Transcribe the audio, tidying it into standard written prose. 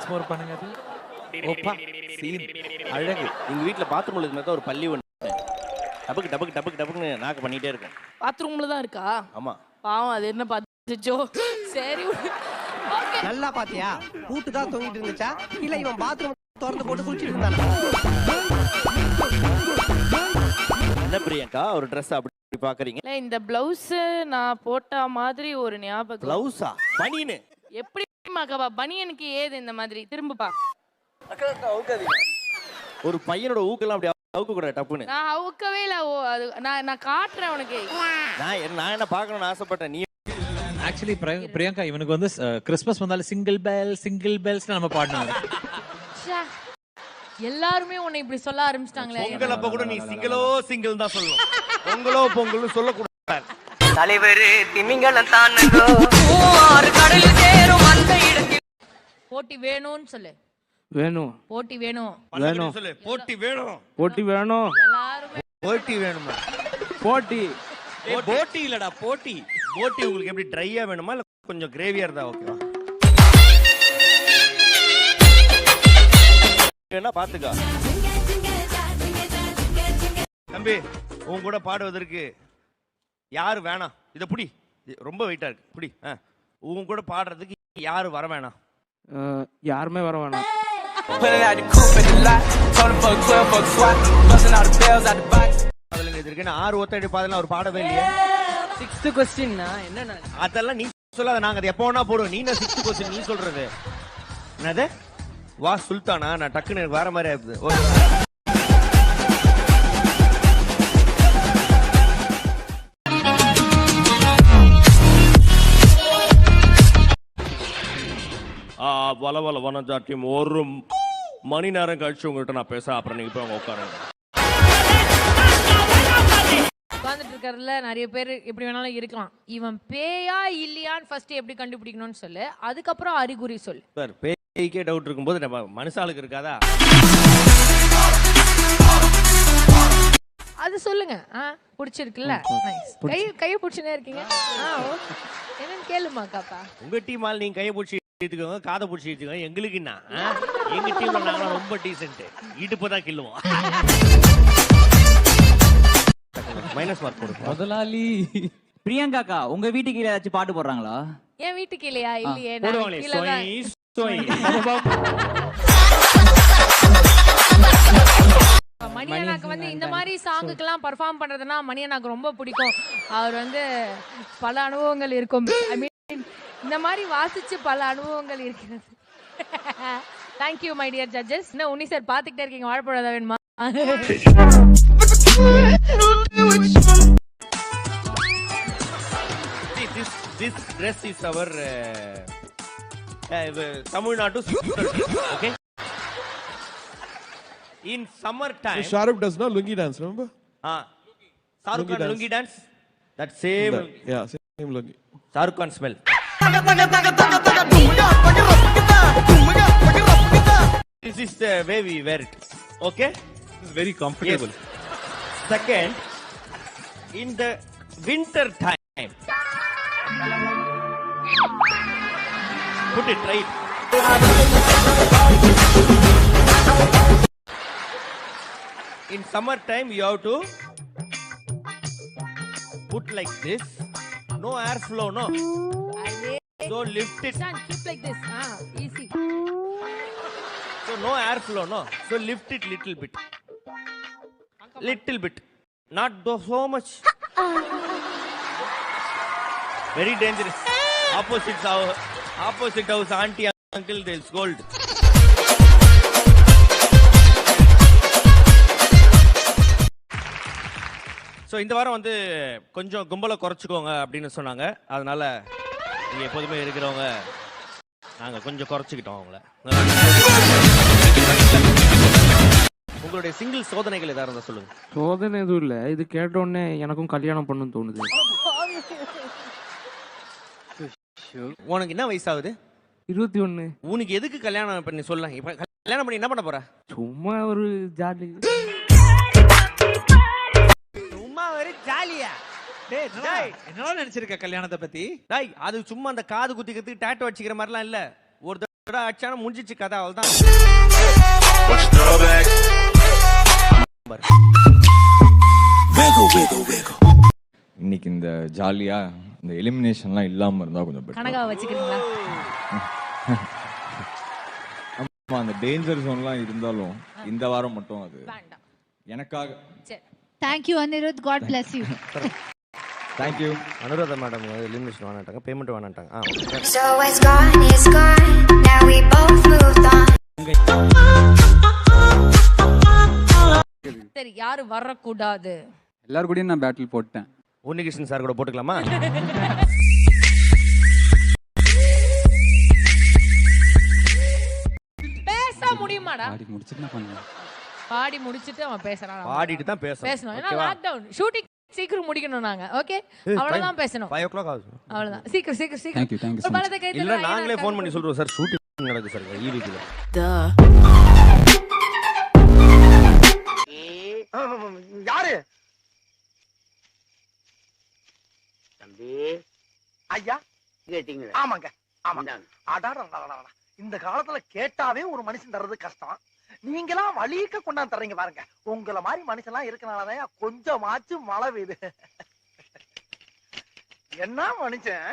Once more பண்ணுங்க அது. ஓப்பா scene அழகு. எங்க வீட்ல பாத்ரூம்ல இருந்த ஒரு பள்ளி ஒன்று டபக்கு டபக்கு டபக்கு டபக்குன்னு நாக்கு பண்ணிட்டே இருக்கும். பாத்ரூம்ல தான் இருக்கா? ஆமா. பாவம் அது என்ன பாத்துச்சோ. சரி ஓகே. நல்லா பாத்தியா? பூட்டு தான் தொங்கிட்டு இருந்துச்சா இல்ல இவன் பாத்ரூம் திறந்து போட்டு குளிச்சிட்டு இருந்தானா? என்ன பிரியங்கா ஒரு Dress அப்படி பாக்குறீங்க? இல்ல இந்த ப்ளவுஸ் நான் போட்ட மாதிரி ஒரு ஞாபகம். ப்ளவுஸா? பனியனு. எப்படி மாக்கவா பனியனுக்கு ஏது இந்த மாதிரி திரும்புப்பா. அக்கா அவுக்காதீங்க. ஒரு பையனோட ஊக்கெல்லாம் அப்படி அவுக்க கூட டப்புன்னு. நான் அவுக்கவே இல்ல. ஓ அது நான் காட்றேன் உனக்கு. நான் என்ன பார்க்கணும்னு ஆசைப்பட்டேன். நீ ஆக்சுவலி பிரியங்கா இவனுக்கு வந்து கிறிஸ்மஸ் வந்தாலும் சிங்கிள் பெல்ஸ் நம்ம பாடணும். எல்லாருமே உன்னை இப்படி சொல்ல ஆரம்பிச்சிட்டாங்களே. பொங்கல் அப்ப கூட நீ சிங்கிள் தான் சொல்லணும். பொங்கலும் சொல்ல கூடாது. தலைவர் திமிங்கலம் தானங்கோ ஆறு கடல் சேரும் அந்த இடத்தில் போட்டி வேணும்னு சொல்லு. வேணும் போட்டி வேணும். வேணும் சொல்லு. போட்டி வேணும். போட்டி வேணும். எல்லாரும் போட்டி வேணுமா? போட்டி போட்டி இல்லடா போட்டி. போட்டி உங்களுக்கு எப்படி ட்ரையா வேணுமா இல்ல கொஞ்சம் கிரேவியா இருந்தா ஓகேவா? என்ன பாத்துக்கா தம்பி, உன் கூட பாடுவதற்கு யாரு வேணாம்? இத புடி, ரொம்ப வெயிட்டா இருக்கு. புடி. உன் கூட பாடுறதுக்கு யாரு வர வேணாம்? யாருமே வர வேணாம். அதுல இது இருக்கு. 6 ஒத்தடி பாதெல்லாம் அவர் பாடவே இல்லையே. 6th क्वेश्चन என்ன? அதெல்லாம் நீ சொல்லாத, நாங்க அதை எப்போ வேணா போடுவோம். நீ 6th क्वेश्चन நீ சொல்றது என்னது? வா சுல்தானா? நான் டக்குன்னு வேற மாதிரி ஆயிடுது. வல வல வனஜாட்டியம் 1 மணி நேரம் கழிச்சு உங்கள்கிட்ட நான் பேச. அப்புறம் நீங்க போய் உட்காருங்க. உட்கார்ந்துட்டு இருக்கறதுல நிறைய பேர் எப்படி வேணாலும் இருக்கலாம். இவன் பேயா இல்லையான்னு ஃபர்ஸ்ட் எப்படி கண்டுபிடிக்கணும்னு சொல்லு. அதுக்கப்புறம் அறிகுறி சொல்லு. சார் பேய்க்கே டவுட் இருக்கும்போது நம்ம மனுஷாளுக்கு இருக்காதா? அது சொல்லுங்க. பிடிச்சிருக்குல்ல? நைஸ். கையை பிடிச்சுனே இருக்கீங்க. என்னன்னு கேளுமா காப்பா. உங்க டீம் ஆள் நீங்க கையை பிடிச்சி இழுத்துக்கோங்க, காதை பிடிச்சி இழுத்துக்கோங்க. எங்களுக்கு என்ன? எங்க டீம்ல நாங்க ரொம்ப டீசென்ட். இடுப்பு தான் கிள்ளுவோம். மைனஸ் மார்க் போடுங்க. முதலாளி பிரியங்காக்கா உங்க வீட்டுக்கு கீழே ஏதாச்சும் பாட்டு போடுறாங்களா? என் வீட்டுக்கு இல்லையா? இல்லையே. போடுவாங்களே. மணியனாக்கு வந்து இந்த மாதிரி சாங்குக்கெல்லாம் பர்ஃபார்ம் பண்றதுன்னா மணியனாக்கு ரொம்ப பிடிக்கும். அவர் வந்து பல அனுபவங்கள் இருக்கும். ஐ மீன் இந்த மாதிரி வாசிச்சு பல அனுபவங்கள் இருக்கிறது. Thank you my dear judges. என்ன உன்னி சார் பாத்துக்கிட்டே இருக்கீங்க? வாழைப்பழம் வேணுமா? This dress is our Tamil Nadu. Okay. In summer time, Shahrukh does not lungi dance, remember? Shahrukh Khan lungi dance. That same. Yeah, same lungi. Shahrukh Khan smell. This is the way we wear it. Okay. It's very comfortable. Yes. Second, in the winter time, put it right. In summer time, you have to put like this. No air flow, no. So lift it. Keep like this. Easy. So no air flow, no. So lift it little bit. Little bit. Not so much. Very dangerous. Opposite house, auntie, uncle, they'll scold. So இந்த வாரம் வந்து கொஞ்சம் கும்பலை குறைச்சிக்கோங்க அப்படின்னு சொன்னாங்க. அதனால நீங்க எப்போதுமே இருக்கிறவங்க நாங்கள் கொஞ்சம் குறைச்சிக்கிட்டோம் அவங்கள. உங்களுடைய சிங்கிள் சோதனைகள் ஏதாவது இருந்தால் சொல்லுங்க. சோதனை எதுவும் இல்லை. இது கேட்ட உடனே எனக்கும் கல்யாணம் பண்ணணும்னு தோணுது. உனக்கு என்ன வயசாகுது? 21. உனக்கு எதுக்கு கல்யாணம் பண்ணி சொல்ல? இப்ப கல்யாணம் பண்ணி என்ன பண்ண போற? சும்மா ஒரு ஜாலி. சும்மா ஒரு ஜாலியா? என்னடா நினைச்சிருக்க கல்யாணத்தை பத்தி? அது சும்மா அந்த காது குத்திக்கிறதுக்கு டேட்டோ வச்சுக்கிற மாதிரிலாம் இல்ல. ஒரு தடவை அடிச்சானா முடிஞ்சிச்சு கதை, அவள்தான். இன்னைக்கு இந்த ஜாலியா இந்த எலிமினேஷன்லாம் இல்லாம இருந்தா கொஞ்சம் better. கனகா வச்சுக்கிறீங்களா? ஆமா, அந்த டேஞ்சர் ஜோன்லாம் இருந்தாலும் இந்த வாரம் மட்டும் அது வேண்டாம். எனக்காக. சரி. Thank you, Anirudh. God bless you. Thank you. Anuradha madam elimination வேணாட்டாங்க, பேமெண்ட் வேணாட்டாங்க. So it's gone. Now we both moved on. சரி, யாரு வரக்கூடாது? எல்லாரும் கூடயும் நான் பேட்டில் போட்டேன். உன்னிகிருஷ்ணன் சார் கூட போட்டுக்கலாமா? பேச முடியுமாடா? பாடி முடிச்சிட்டு நான் பண்ணுவேன். பாடி முடிச்சிட்டு அவன் பேசுறான். பாடிட்டு தான் பேசணும். ஏன்னா லாக்டவுன் ஷூட்டிங் சீக்கிரம் முடிக்கணும் நாங்க. ஓகே, அவ்வளவுதான் பேசணும். 5 o'clock ஆகுது. அவ்வளவுதான். சீக்கிரம். Thank you so much. பலத்தை கை இல்ல நாங்களே ஃபோன் பண்ணி சொல்றோம் சார், ஷூட்டிங் நடக்குது சார் ஈவில. யாரு தம்பி? ஐயா கேட்டீங்க? ஆமாங்க, ஆமாங்க. அடாடா, இந்த காலத்துல கேட்டாவே ஒரு மனுஷன் தர்றது கஷ்டம். நீங்களாம் வலிக்க கொண்டாந்து தர்றீங்க பாருங்க. உங்களை மாதிரி மனுஷன் எல்லாம் இருக்கனாலதான் கொஞ்சமாச்சும் மழை பெய்யுது. என்ன மனுஷன்